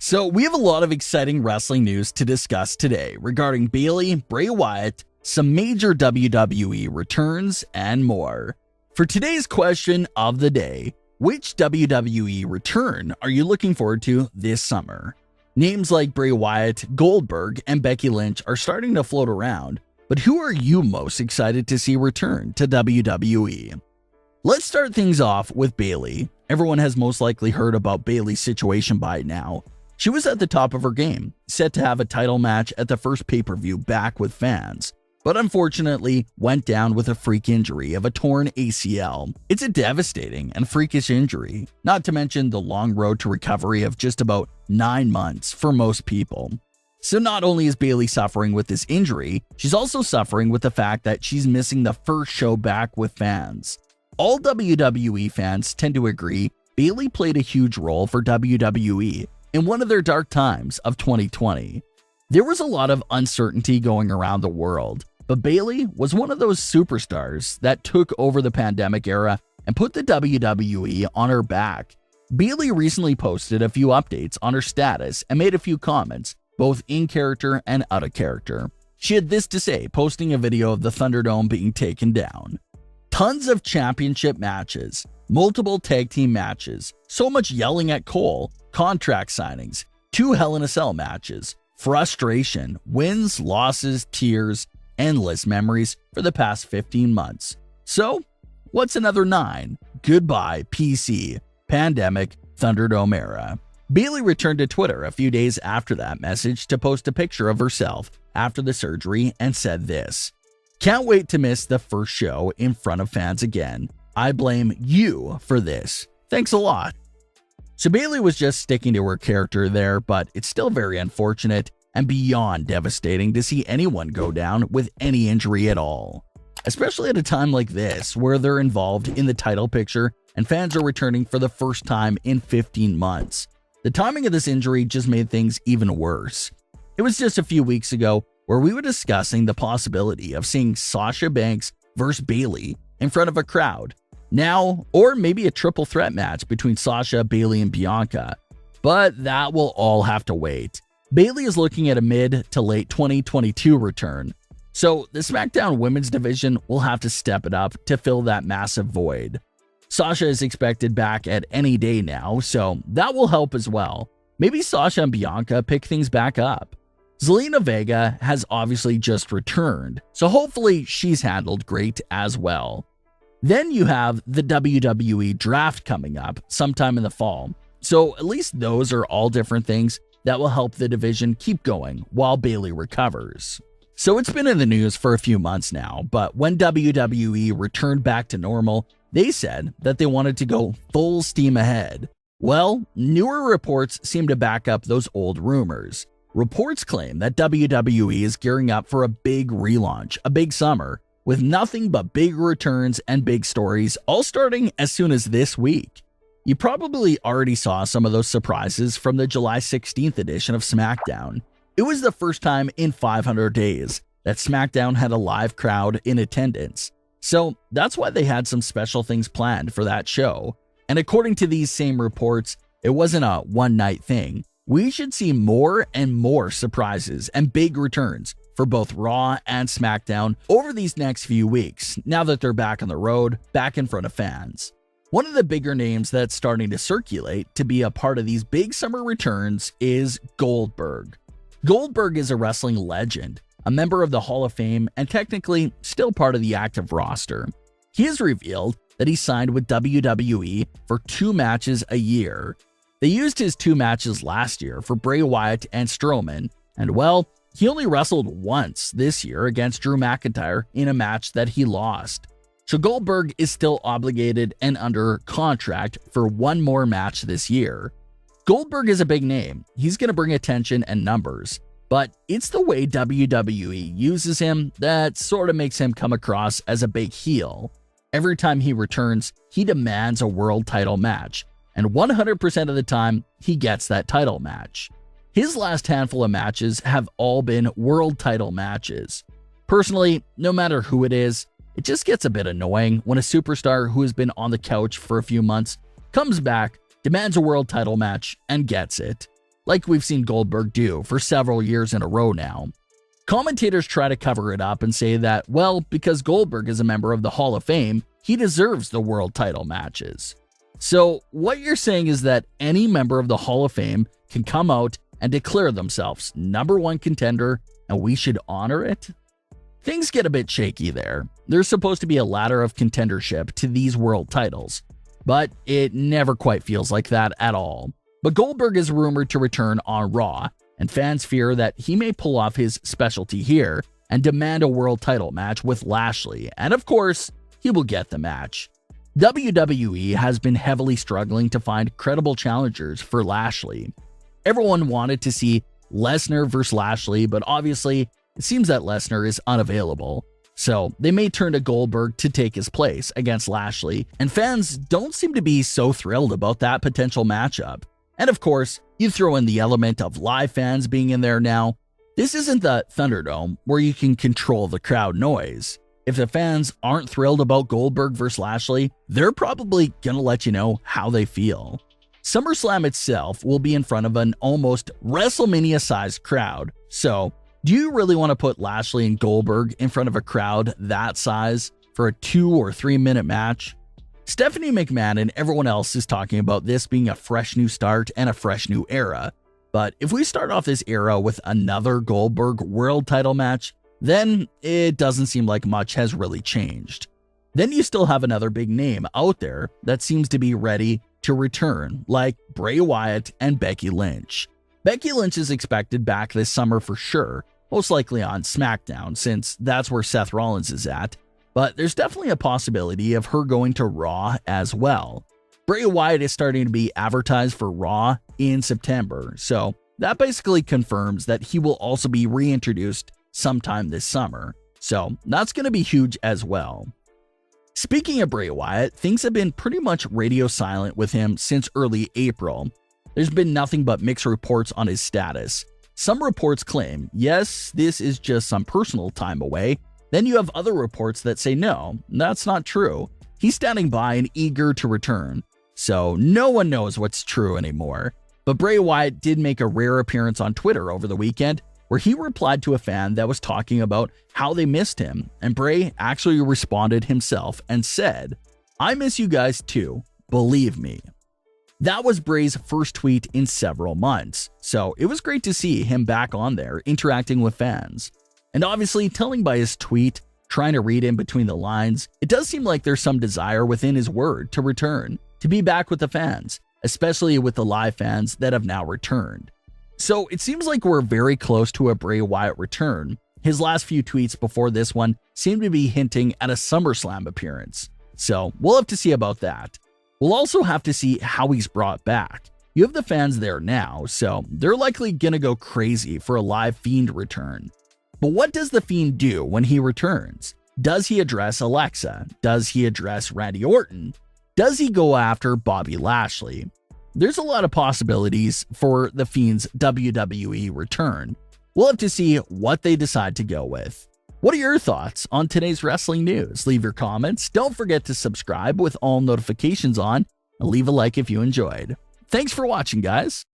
So we have a lot of exciting wrestling news to discuss today regarding Bayley, Bray Wyatt, some major WWE returns, and more. For today's question of the day, which WWE return are you looking forward to this summer? Names like Bray Wyatt, Goldberg, and Becky Lynch are starting to float around, but who are you most excited to see return to WWE? Let's start things off with Bayley. Everyone has most likely heard about Bayley's situation by now. She was at the top of her game, set to have a title match at the first pay-per-view back with fans, but unfortunately went down with a freak injury of a torn ACL. It's a devastating and freakish injury, not to mention the long road to recovery of just about 9 months for most people. So not only is Bayley suffering with this injury, she's also suffering with the fact that she's missing the first show back with fans. All WWE fans tend to agree Bayley played a huge role for WWE in one of their dark times of 2020. There was a lot of uncertainty going around the world, but Bayley was one of those superstars that took over the pandemic era and put the WWE on her back. Bayley recently posted a few updates on her status and made a few comments, both in character and out of character. She had this to say, posting a video of the Thunderdome being taken down. Tons of championship matches, multiple tag team matches, so much yelling at Cole, contract signings, 2 Hell in a Cell matches, frustration, wins, losses, tears, endless memories for the past 15 months. So, what's another 9? Goodbye, PC, pandemic, Thunderdome era. Bayley returned to Twitter a few days after that message to post a picture of herself after the surgery and said this: "Can't wait to miss the first show in front of fans again. I blame you for this. Thanks a lot." So Bayley was just sticking to her character there, but it's still very unfortunate and beyond devastating to see anyone go down with any injury at all. Especially at a time like this, where they're involved in the title picture and fans are returning for the first time in 15 months. The timing of this injury just made things even worse. It was just a few weeks ago where we were discussing the possibility of seeing Sasha Banks versus Bayley in front of a crowd. Now, or maybe a triple threat match between Sasha, Bayley, and Bianca. But that will all have to wait. Bayley is looking at a mid to late 2022 return, so the SmackDown Women's division will have to step it up to fill that massive void. Sasha is expected back at any day now, so that will help as well. Maybe Sasha and Bianca pick things back up. Zelina Vega has obviously just returned, so hopefully she's handled great as well. Then you have the WWE draft coming up sometime in the fall, so at least those are all different things that will help the division keep going while Bayley recovers. So it's been in the news for a few months now, but when WWE returned back to normal, they said that they wanted to go full steam ahead. Well, newer reports seem to back up those old rumors. Reports claim that WWE is gearing up for a big relaunch, a big summer, with nothing but big returns and big stories, all starting as soon as this week. You probably already saw some of those surprises from the July 16th edition of SmackDown. It was the first time in 500 days that SmackDown had a live crowd in attendance. So that's why they had some special things planned for that show. And according to these same reports, it wasn't a one-night thing. We should see more and more surprises and big returns for both Raw and SmackDown over these next few weeks, now that they're back on the road, back in front of fans. One of the bigger names that's starting to circulate to be a part of these big summer returns is Goldberg. Goldberg is a wrestling legend, a member of the Hall of Fame, and technically still part of the active roster. He has revealed that he signed with WWE for 2 matches a year. They used his 2 matches last year for Bray Wyatt and Strowman, and well, he only wrestled once this year against Drew McIntyre in a match that he lost. So Goldberg is still obligated and under contract for 1 more match this year. Goldberg is a big name. He's going to bring attention and numbers, but it's the way WWE uses him that sort of makes him come across as a big heel. Every time he returns, he demands a world title match, and 100% of the time, he gets that title match. His last handful of matches have all been world title matches. Personally, no matter who it is, it just gets a bit annoying when a superstar who has been on the couch for a few months comes back, demands a world title match, and gets it. like we've seen Goldberg do for several years in a row now. Commentators try to cover it up and say that, well, because Goldberg is a member of the Hall of Fame, he deserves the world title matches. So what you're saying is that any member of the Hall of Fame can come out and declare themselves #1 contender, and we should honor it? Things get a bit shaky there. There's supposed to be a ladder of contendership to these world titles, but it never quite feels like that at all. But Goldberg is rumored to return on Raw, and fans fear that he may pull off his specialty here and demand a world title match with Lashley, and of course, he will get the match. WWE has been heavily struggling to find credible challengers for Lashley. Everyone wanted to see Lesnar versus Lashley, but obviously, it seems that Lesnar is unavailable. So they may turn to Goldberg to take his place against Lashley, and fans don't seem to be so thrilled about that potential matchup. And of course, you throw in the element of live fans being in there now. This isn't the Thunderdome where you can control the crowd noise. If the fans aren't thrilled about Goldberg versus Lashley, they're probably gonna let you know how they feel. SummerSlam itself will be in front of an almost WrestleMania-sized crowd, so do you really want to put Lashley and Goldberg in front of a crowd that size for a 2 or 3 minute match? Stephanie McMahon and everyone else is talking about this being a fresh new start and a fresh new era, but if we start off this era with another Goldberg world title match, then it doesn't seem like much has really changed. Then you still have another big name out there that seems to be ready to return, like Bray Wyatt and Becky Lynch. Becky Lynch is expected back this summer for sure, most likely on SmackDown since that's where Seth Rollins is at, but there's definitely a possibility of her going to Raw as well. Bray Wyatt is starting to be advertised for Raw in September, so that basically confirms that he will also be reintroduced sometime this summer, so that's going to be huge as well. Speaking of Bray Wyatt, things have been pretty much radio silent with him since early April. There's been nothing but mixed reports on his status. Some reports claim, yes, this is just some personal time away. Then you have other reports that say no, that's not true. He's standing by and eager to return. So no one knows what's true anymore. But Bray Wyatt did make a rare appearance on Twitter over the weekend, where he replied to a fan that was talking about how they missed him, and Bray actually responded himself and said, "I miss you guys too, believe me." That was Bray's first tweet in several months, so it was great to see him back on there interacting with fans. And obviously, telling by his tweet, trying to read in between the lines, it does seem like there's some desire within his word to return, to be back with the fans, especially with the live fans that have now returned. So it seems like we're very close to a Bray Wyatt return. His last few tweets before this one seem to be hinting at a SummerSlam appearance. So we'll have to see about that. We'll also have to see how he's brought back. You have the fans there now, so they're likely gonna go crazy for a live Fiend return. But what does the Fiend do when he returns? Does he address Alexa? Does he address Randy Orton? Does he go after Bobby Lashley? There's a lot of possibilities for the Fiend's WWE return. We'll have to see what they decide to go with. What are your thoughts on today's wrestling news? Leave your comments. Don't forget to subscribe with all notifications on, and leave a like if you enjoyed. Thanks for watching, guys.